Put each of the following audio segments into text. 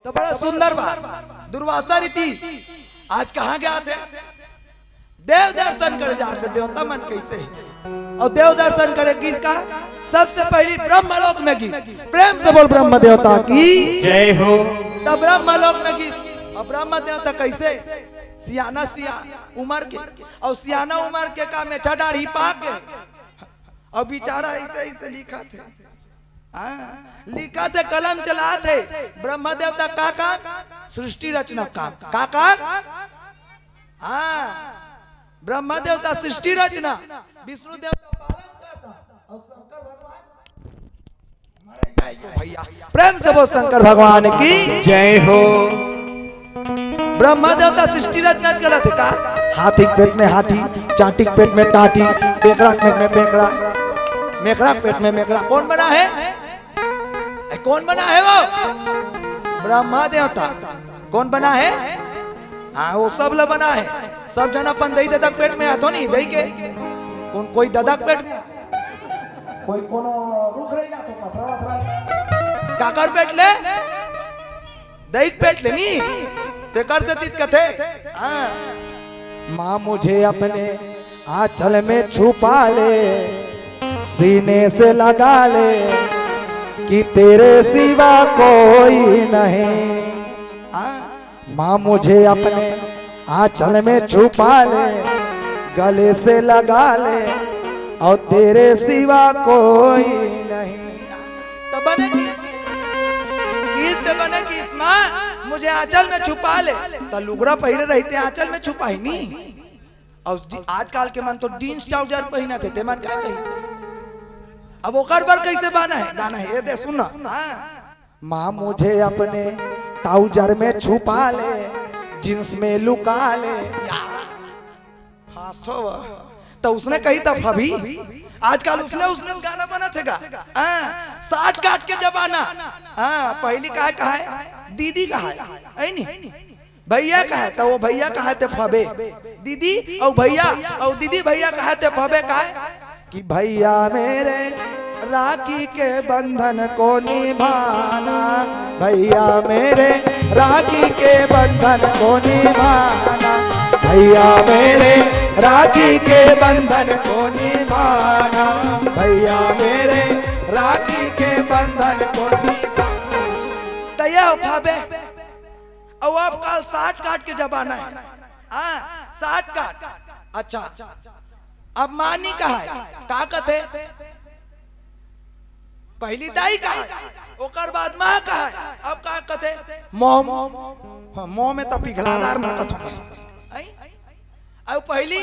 तो बड़ा सुंदर बात। दुर्वासा रीति आज कहाँ गया थे? देव दर्शन करे जाते। देवता मन कैसे और देव दर्शन करे किसका? सबसे पहली ब्रह्मलोक में गई। प्रेम से बोल ब्रह्म देवता की जय हो। तब ब्रह्मलोक में गई। और ब्रह्म देवता कैसे? सियाना उमर के और सियाना उमर के का मेछा दाढ़ी पाक के और बेचारा ऐसे ऐसे लिखा थे। लिखा थे, कलम चला थे। ब्रह्म देवता का सृष्टि रचना का ब्रह्म देवता सृष्टि रचना, विष्णु देवता पालन करता और शंकर भगवान भैया प्रेम से वो शंकर भगवान की जय हो। ब्रह्मा देवता सृष्टि रचना चला थे का? हाथी के पेट में हाथी, चाटी के पेट में टाटी, बेकरा के पेट में बेकरा, मेकरा के पेट में मेकरा। कौन बना है? कौन बना है वो? ब्रह्मा देवता। कौन बना है? हाँ वो सब ला बना है। सब जन अपन दही ददक पेट में हाथों नहीं दही के कौन कोई ददक पेट में कोई कोनो रुख रही ना तो पथरा वथरा काकर पेट ले दही पेट ले नी ते कर से तीत कथे। माँ मुझे अपने आंचल में छुपा ले, सीने से लगा ले कि तेरे सिवा कोई नहीं। माँ मुझे अपने आंचल में छुपा ले, गले से लगा ले और तेरे सिवा कोई नहीं। तो बनेगी किस बनेगी माँ? मुझे आंचल में छुपा ले। तो लुगरा पहले रहते आंचल में छुपा ही नहीं। और आजकल के मन तो जींस ट्राउजर पहना थे मन क्या कही। अब वो कर कैसे बना है गाना है ये दे सुनना। माँ मुझे अपने ट्राउजर में छुपा ले, जींस में लुका ले। तो उसने कही तब अभी आजकल उसने गाना बना थे गा। साठ काट के जमाना। पहली कहा है दीदी कहा है नहीं भैया कहा तो वो भैया कहा थे फबे दीदी और भैया और दीदी भैया कहा थे फबे कहा कि भैया मेरे राखी के बंधन को निभाना, भैया मेरे राखी के बंधन को निभाना, भैया मेरे राखी के बंधन को निभाना, भैया मेरे राखी के बंधन को निभाना। तैयार उठाबे और अब कल 60 काट के जमाना है। 60 काट। अच्छा अब मानी कहा है का कथे? पहली दाई कहा है, ओकर बाद माँ कहा है। अब का कथे? मोह में तो पिघलादार ना कथो। अब पहली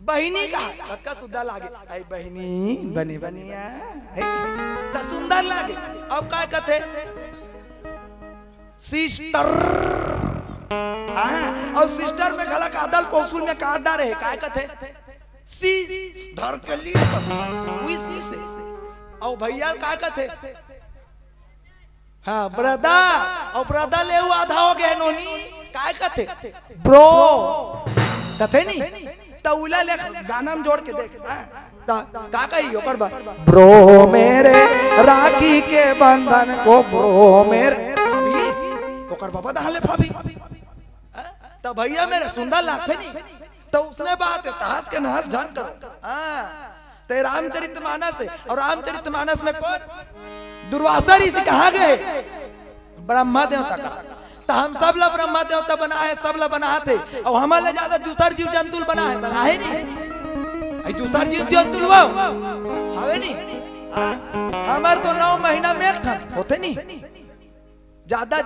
बहिनी कहा कतका सुंदर लागे। आई बहिनी बनी बनिया तो सुंदर लागे। अब का कथे? सिस्टर। और सिस्टर में गला कादल पौसुल में काट डारे है काय कथे? सी धर के लिए सी से। और भैया का कथे? हाँ ब्रदा। और ब्रदा ले आधा हो गया नोनी काय कथे? ब्रो कथे नहीं तो उला ले गाना में जोड़ के देख। का कही ओकर बा? ब्रो मेरे राखी के बंधन को ब्रो मेरे ओकर बाबा दहले भाभी। तो भैया मेरे सुंदर लागते नहीं तो उसने बात है तहस के नहस जान करो। ते रामचरितमानस है और रामचरितमानस में दुर्वासा ऋषि कहाँ गए? ब्रह्मा देवता का। तो हम सब ला ब्रह्मा देवता बना है, सब ला बना थे और हमारे ज्यादा दूसर जीव जंतु बना है नहीं। दूसर जीव जंतु वो हवे नहीं। हमारे तो 9 महीना में एक ठन होते नहीं, ज्यादा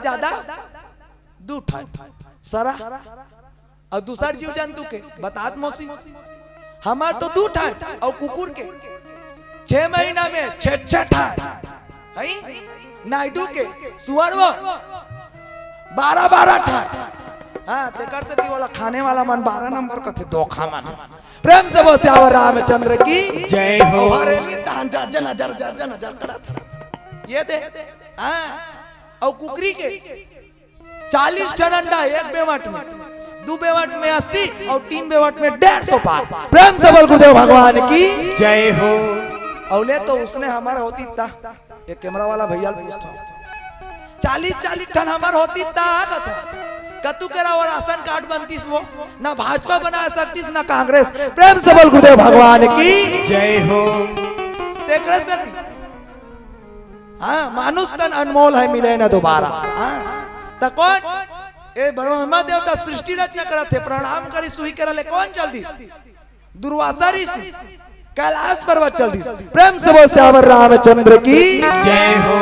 2 ठन सरा और दूसर जीव जंतु के बतात मौसी। हमार तो 2 ठन और कुकुर के 6 महीना में 6 ठन। नायडू के सुअर वो 12 ठन। हाँ तेकर से वाला खाने वाला मन 12 नंबर का थे धोखा मन। प्रेम से वो श्यावर रामचंद्र की जय हो। ये दे। और कुकरी के 40 टन अंडा एक बेवट में, 2 बेवट में 80 और 3 बेवट में 150 पार। प्रेम से बोल गुरुदेव भगवान की जय हो। औले तो उसने हमारा होती था एक कैमरा वाला भैया पूछता 40-40 टन हमार होती ताकत कतु करा और राशन कार्ड बनतीस वो ना भाजपा बना सकतीस ना कांग्रेस। प्रेम से बोल गुरुदेव भगवान की जय हो। देख रहे सती हाँ मानुष तन अनमोल है मिले ना दोबारा। हाँ तो कौन ए ब्रह्मा देवता सृष्टि रचना करत थे प्रणाम करी सुही करले कौन चल दी दुर्वासा ऋषि कैलाश पर्वत चल दी। प्रेम से बोल श्यावर रामचंद्र की जय हो।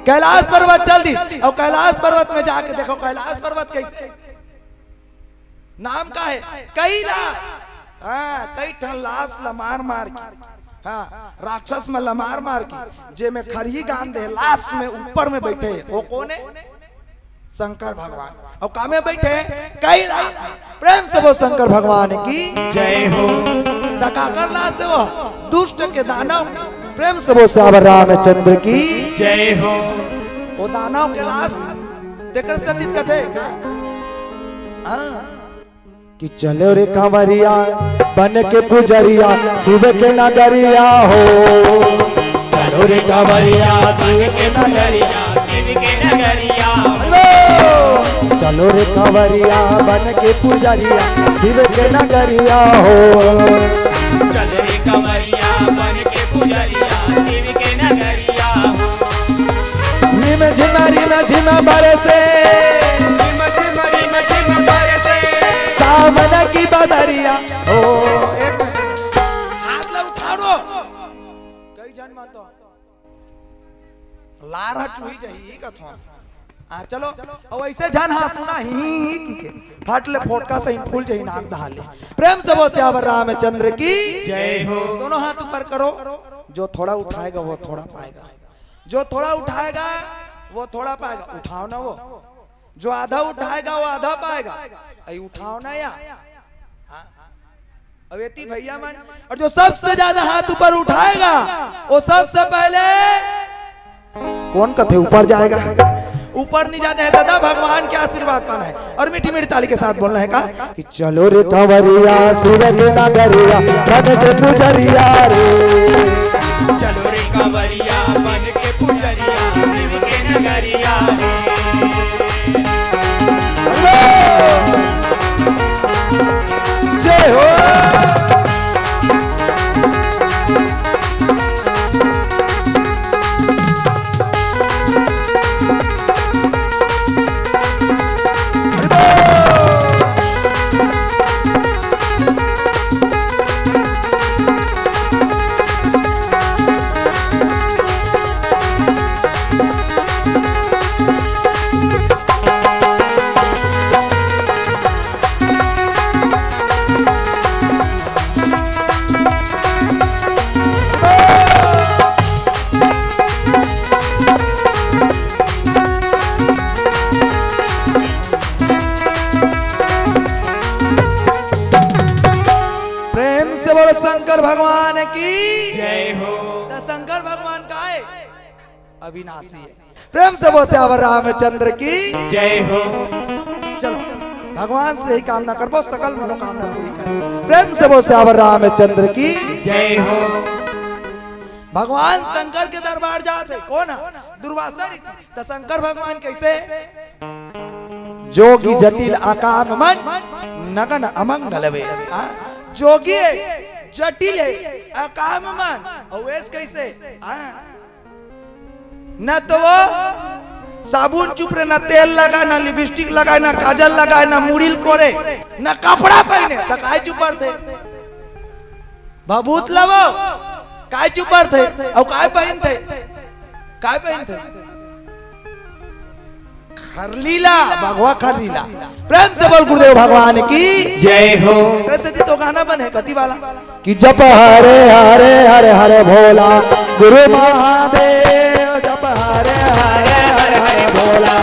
कैलाश पर्वत चल दी और कैलाश पर्वत में जाके देखो कैलाश पर्वत कैसे नाम का है कैलाश। हाँ कई ठन लाश लमार मार की हाँ राक्षस में लमार मार की जे में खरही गान दे लाश में ऊपर में बैठे वो कौन है शंकर भगवान और का में बैठे कैलाश। प्रेम से वो शंकर भगवान की जय हो। दका करना से वो दुष्ट के दानव। प्रेम से वो श्यावर रामचंद्र की जय हो। वो दानव के लाश देकर सतीत कथे कि चलो रे कांवरिया बन के पुजरिया शिव के नगरिया हो। चलो रे कांवरिया शिव के नगरिया शिव के नगरिया। चलो रे कांवरिया बन के पुजरिया शिव के नगरिया हो। चलो रे कांवरिया बन के पुजरिया शिव के नगरिया हो। रिम झिम बरसे सावन की बदरिया हो। हाथ ला उठाड़ो कई जन्म तो लारा चुही जाई कथवा आ चलो और ऐसे जान हाँ सुना ही की फट ले फोटका से फूल जाई नाक दहाले। प्रेम से वो श्यावर रामचंद्र की जय हो। दोनों हाथ ऊपर करो जो थोड़ा उठाएगा वो थोड़ा पाएगा जो थोड़ा उठाएगा वो थोड़ा पाएगा। उठाओ ना वो जो आधा उठाएगा वो आधा पाएगा। ऐ उठाओ ना या अवेती भैया मन और जो सबसे ज्यादा हाथ ऊपर उठाएगा वो सबसे पहले कौन कथे ऊपर जाएगा। ऊपर नहीं जाना है दादा भगवान के आशीर्वाद पाना है और मीठी मीठी ताली के साथ बोलना है का कि चलो रे कांवरिया शिव के नगरिया बन के पुजरिया रे। चलो रे कांवरिया बन के पुजरिया शिव के नगरिया जय हो। शंकर भगवान की जय हो। तो शंकर भगवान का है अविनाशी है। प्रेम से वो श्यावर रामचंद्र की जय हो। चलो भगवान से ही कामना कर सकल मनोकामना पूरी कर। प्रेम से वो श्यावर रामचंद्र की जय हो। भगवान शंकर के दरबार जाते कौन दुर्वासा ऋषि। तो शंकर भगवान कैसे जोगी जटिल अकाम मन नगन अमंगल वेश। जोगी है जटिल है अकाम मन और वेश कैसे न तो वो साबुन चुप रहे, न तेल लगा, न लिपस्टिक लगा, न काजल लगा, न मुड़िल कोरे, न कपड़ा पहने तो काय चुपर थे भभूत लवो काय चुपर थे और काय पहन थे खरलीला भगवा खरलीला। प्रेम से बोल गुरुदेव भगवान की जय हो। तो गाना बने कति वाला कि जप हरे हरे हरे हरे भोला गुरु महादेव। जप हरे हरे हरे हरे भोला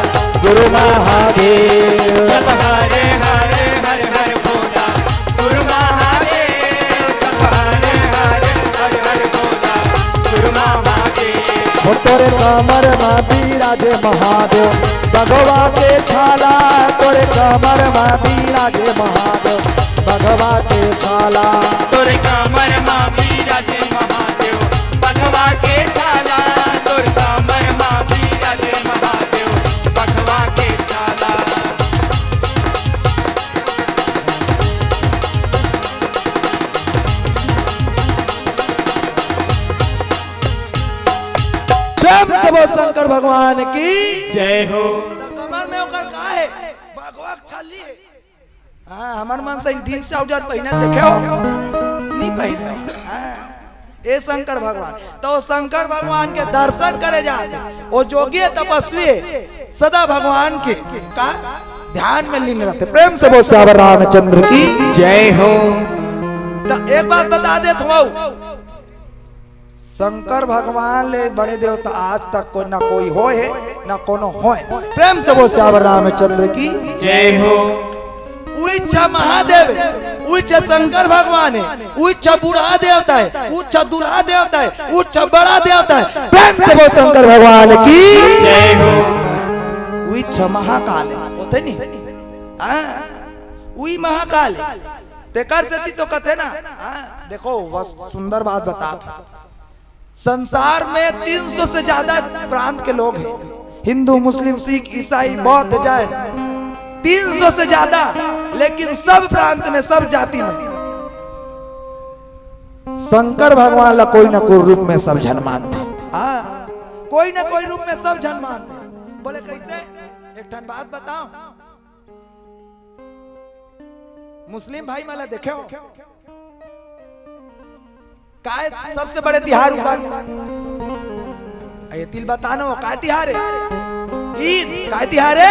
गुरु महादेव। जप हरे हरे हरे हरे भोला गुरु महादेव। जप हरे हरे हरे हरे भोला गुरु महादेव। हो तोरे कमर में बिराजे महादेव भगवा के छाला। तोरे कमर में बिराजे महादेव भगवा के छाला। तोरे कमर मां बिराजे महादेव भगवा के छाला। तोरे कमर मां बिराजे प्रेम से बोल शंकर भगवान की जय हो। तो कमर में ओकर का है भगवान छाली है। हाँ हमार मन से ढील से औजार पहने देखे हो नहीं पहने। हाँ ए शंकर भगवान तो शंकर भगवान के दर्शन करे जाते वो जोगी तपस्वी सदा भगवान के का ध्यान में लीन रहते। प्रेम से बोल श्यावर रामचंद्र की जय हो। तो एक बात बता दे थो शंकर भगवान ले बड़े देवता आज तक कोई ना कोई होए ना कोनो होए। प्रेम से बोल श्यावर रामचंद्र की जय हो। उच्च महादेव उच्च शंकर भगवान है उच्च बूढ़ा देवता है उच्च दूल्हा देवता है उच्च बड़ा देवता है। प्रेम से बोल शंकर भगवान की जय हो। उच्च महाकाल है होते नहीं वही महाकाल है तेकर से तो कथे ना। देखो बस सुंदर बात बता संसार में 300 से ज्यादा प्रांत के लोग हैं हिंदू मुस्लिम सिख ईसाई बौद्ध जैन 300 से ज्यादा लेकिन सब प्रांत में सब जाति में शंकर भगवान ला कोई ना कोई रूप में सब जन मानते। कोई ना कोई रूप में सब जन मानते। बोले कैसे एक ठन बात बताओ मुस्लिम भाई माला देखे हो काय सबसे बड़े तिहार ये तिल बतानो काय तिहार है ईद काय तिहार है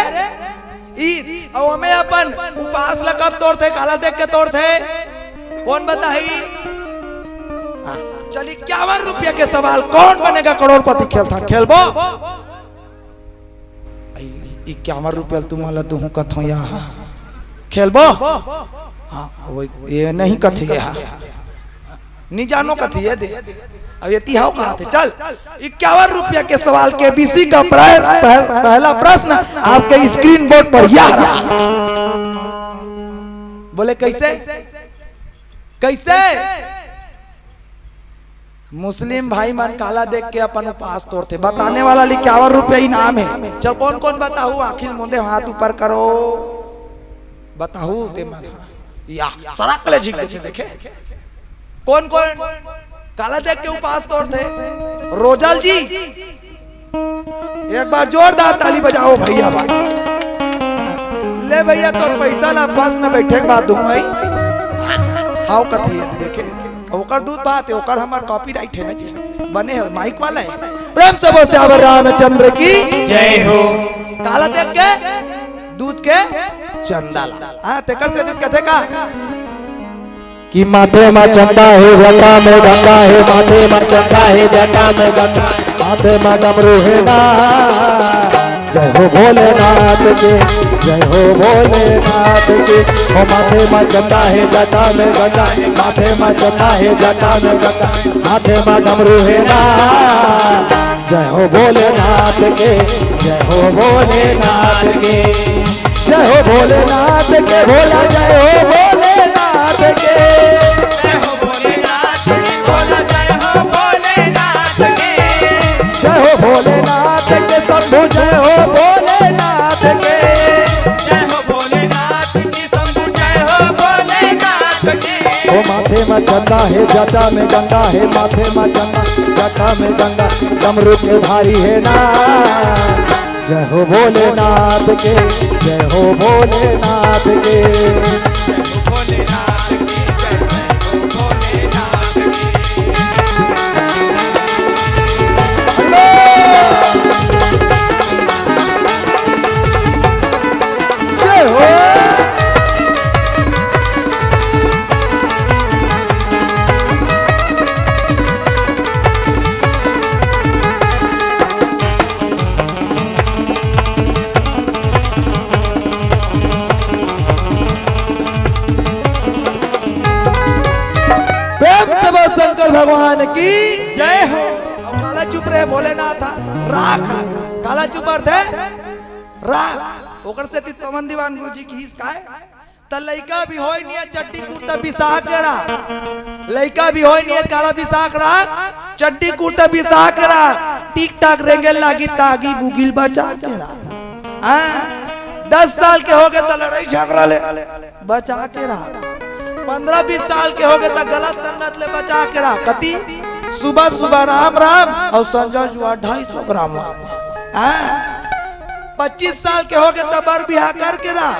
ईद और हमें अपन उपास कब तोड़ते काला देख के तोड़ते कौन बताई। चल 51 रुपया के सवाल कौन बनेगा करोड़पति खेल था खेलबो 51 रुपया तुम्हारा तू कथो या खेलबो। हाँ वो ये नहीं कथी नहीं जानो कथी है दे अब ये तिहाव कहा थे। चल 51 रुपया के सवाल के बीसी का पहला प्रश्न आपके स्क्रीन बोर्ड पर यह रहा। बोले कैसे कैसे मुस्लिम भाई मन काला देख के अपन उपास तोड़ते बताने वाला 51 रुपया इनाम है। चल कौन कौन बताऊ आखिर मुंदे हाथ ऊपर करो बताऊ ते मन या सड़क ले झिक देखे कौन कौन काला देख के उपास तोड़ते। रोजल जी एक बार जोरदार ताली बजाओ भैया ले भैया तो पैसा ला बस में बैठे के बाद दूं भाई हाउ कथी है देखे ओकर दूध बात है ओकर हमार कॉपीराइट है ना जी बने है माइक वाला है। प्रेम से बोल श्यावर रामचंद्र की जय हो। काला देख के दूध के चंदा ला हां तेकर से दूध कथे का कि माथे में चंदा है जटा में गंगा है माथे में चंदा है जटा में गंगा माथे में डमरू है ना। जय हो भोलेनाथ के जय हो भोलेनाथ के ओ माथे में चंदा है जटा में गंगा माथे में चंदा है जटा में गंगा माथे में डमरू है ना। जय हो भोलेनाथ के जय हो भोलेनाथ के जय हो भोलेनाथ के भोला जय हो भोलेनाथ के जय हो भोलेनाथ की बोला जय हो भोलेनाथ के जय हो भोलेनाथ के शंभु जय हो भोलेनाथ के जय हो भोलेनाथ की शंभु जय हो भोलेनाथ के। ओ माथे में चंदा है जटा में गंगा है माथे में चंदा जटा में गंगा डमरू के धारी है ना। जय हो भोलेनाथ के जय हो भोलेनाथ के भोलेनाथ की जय हो भोलेनाथ की। जय हो। शंकर भगवान की जय हो। अब काला चुप रहे भोलेनाथ राख काला चुप थे राख ओकर से ती पवन दीवान गुरुजी की हिस काय त लइका भी होय निया चट्टी कुर्ता बिसाक रा लइका भी होय निया काला बिसाक रा चट्टी कुर्ता बिसाक रा टिक टाक रेंगल लागी तागी बुगिल बचा के रा 10 साल के हो गए तो लड़ाई झगड़ा ले बचा के रहा 15-20 साल के हो गए तो गलत संगत ले बचा के रहा कति सुबह सुबह राम राम और संजय जुआ 250 ग्राम 25 साल के हो गए तब बर बिहा करके रहा,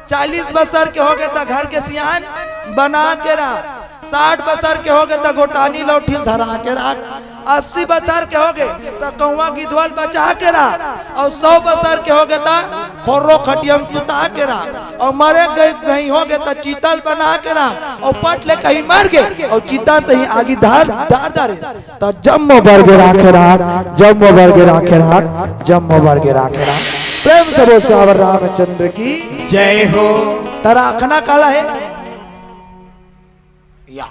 40 बरस के हो गए तब घर के सियान बना के रहा, 60 बरस के हो गए तब गोटानी लौठी धरा के रहा, 80 बरस के हो गए तब कौवा गिद्धवल बचा के रहा, और 100 बरस के हो गए तब खोरो खटियम सुता के रहा, और मरे गए कहीं हो गए तब चीतल बना के रहा, और पट ले कहीं मर गए और चीता से ही आगे धार धार धारे तो जम्मो वर्ग राखे राख, जम्मो वर्ग राखे राख, जम्मो वर्ग राखे राख। प्रेम से बोल सावर रामचंद्र की जय हो। तेरा आखना काला है या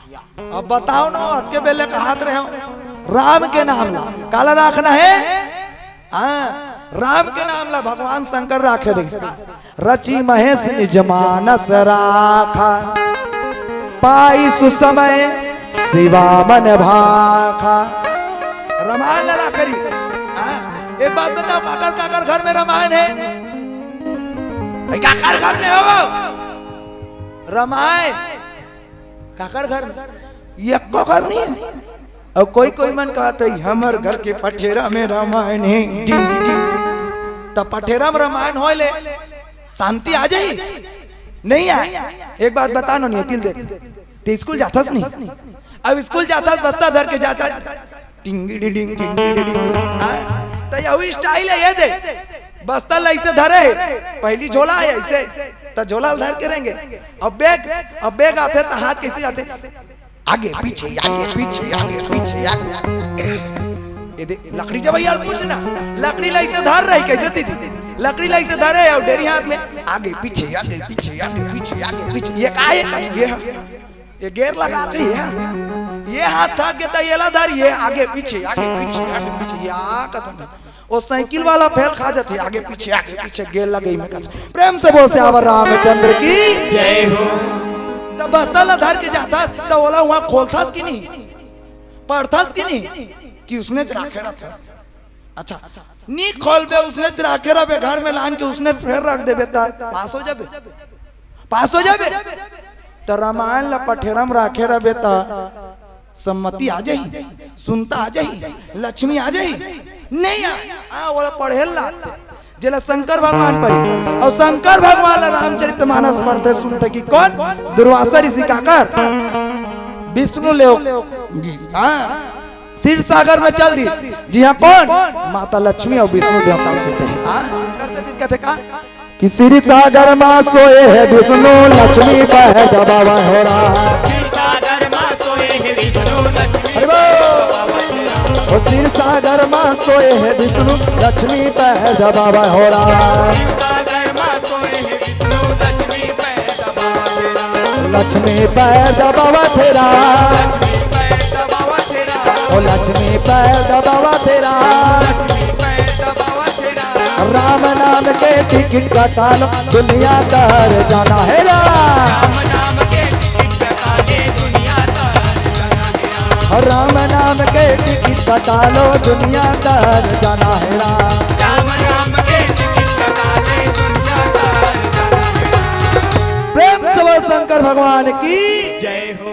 अब बताओ ना हट के बेले का हाथ रहे हो राम के नाम ला काला राखना है। हाँ राम के नाम ला भगवान शंकर राखे रची महेश निज मानस राखा, पाई सुसमय शिवा मन भाखा। रामायण ला करी। एक बात बताओ काकर काकर घर में रामायण है? काकर घर में हो रामायण? काकर घर में ये घर नहीं है। और कोई कोई मन कहता है हमर घर के पठेरा में रामायण है, तब पठेरा में रामायण हो ले शांति आ जाए नहीं आए। एक बात बता नो नहीं तिल देख ते स्कूल जातास नहीं, अब स्कूल जातास बस्ता धर के जाता टिंगी डिंग तो यही स्टाइल है ये दे बस्ता ऐसे धरे पहली झोला है ऐसे तो झोला धर के रहेंगे। अब बैग आते तो हाथ कैसे आते आगे पीछे आगे पीछे आगे पीछे आगे। ये दे लकड़ी जब यार पूछ ना लकड़ी ऐसे धर रही कैसे दीदी लकड़ी ऐसे धरे और डेरी हाथ में आगे पीछे आगे पीछे आगे पीछे आगे पीछे। ये का है ये गेर लगाते हैं ये हाथ थक गया ये ला धर ये आगे पीछे आगे पीछे या कथन वो साइकिल वाला फेल खा जाते आगे पीछे गेर लगे में कस। प्रेम से बोल श्यावर रामचंद्र की जय हो। तब बस्ता ला धर के जाता तो बोला वहां खोलतास कि नहीं पढ़तास कि नहीं कि उसने राखे रहा। अच्छा नी खोल बे उसने राखे रहा घर में लान के उसने फिर रख दे बेटा पास हो जाबे तो रामायण ला पठेरम राखे रहा बेटा सम्मति आ जाही सुनता आ जाही लक्ष्मी आ जाही नहीं आ वाला पढ़े ला जेला शंकर भगवान पढ़ी और शंकर भगवान रामचरितमानस पढ़ते सुनते कि कौन दुर्वासा ऋषि काकर विष्णु ले क्षीर सागर में चल दी जी हाँ कौन माता लक्ष्मी और विष्णु देवता सुनते हैं कहते का कि क्षीर सागर मां सोए है विष्णु लक्ष्मी बह जबावा हो रहा। क्षीर सागर मां सोए है विष्णु लक्ष्मी बह जबावा हो रहा। लक्ष्मी पैर दबावा तेरा ओ लक्ष्मी पैर दबावा तेरा। राम नाम के टिकट कटालो दुनिया तर जाना है राम नाम के टिकट कटालो दुनिया तर जाना है राम। प्रेम से शंकर भगवान की जय हो।